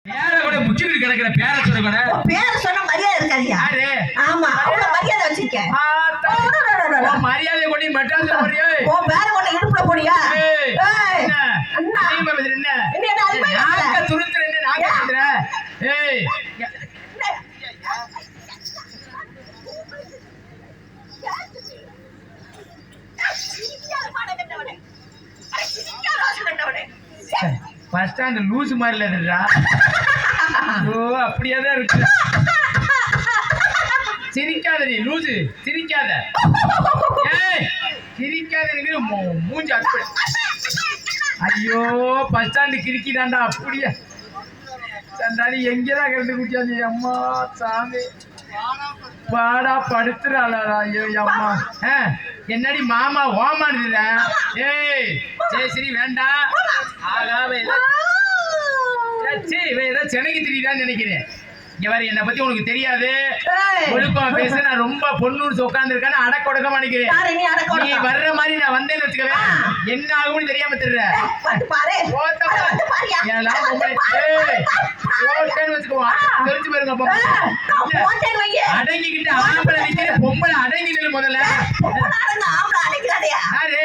பேர கூட முச்சிட்டு கிடக்குற பேர சொல்ல கூட பேர சொன்ன மரியாதை இருக்காதியா? யாரு? ஆமா, அவ்வளவு மரியாதை வச்சிருக்கேன். மரியாதை கொண்டு மெட்ராஸ்ல போறியா? ஓ பேர கொண்டு இடுப்புல போறியா? ஏய் அண்ணா என்ன பேசுற? என்ன என்ன அல்பை நாக்க துருத்துற? என்ன நாக்க துருத்துற? ஏய் பஸ் ஸ்டாண்ட் லூஸ் மாதிரி இல்லடா. ஓ அப்படியே தான் இருக்கு. சிரிக்காத நீ லூசு, சிரிக்காத. ஏய் சிரிக்காத மூஞ்சி அடிப்பட. ஐயோ பஸ் ஸ்டாண்டு கிரிக்கிதாண்டா அப்படியே. சண்டாடி எங்கதான் கண்டு குடிச்சாங்க. அம்மா சாமி பாடா படுத்துறாளா? ஐயோ அம்மா. என்னடி மாமா ஓமானுல? ஏய் சரி வேண்டாம். ஆகாம ஏதோ சென்னைக்கு திரிதான்னு நினைக்கிறேன். இங்க வேற என்னை பத்தி உனக்கு தெரியாது. ஒழுக்கம் பேச நான் ரொம்ப பொண்ணு உட்கார்ந்து இருக்கான்னு அடக்க ஒடுக்கமா நினைக்கிறேன். நீ வர்ற மாதிரி நான் வந்தேன்னு வச்சுக்கவே என்ன ஆகும்னு தெரியாம தெரியல. தெரிஞ்சு பாருங்க அடங்கிக்கிட்டு ஆம்பளை நிக்கிற பொம்பளை அடங்கி முதல்ல. யாரு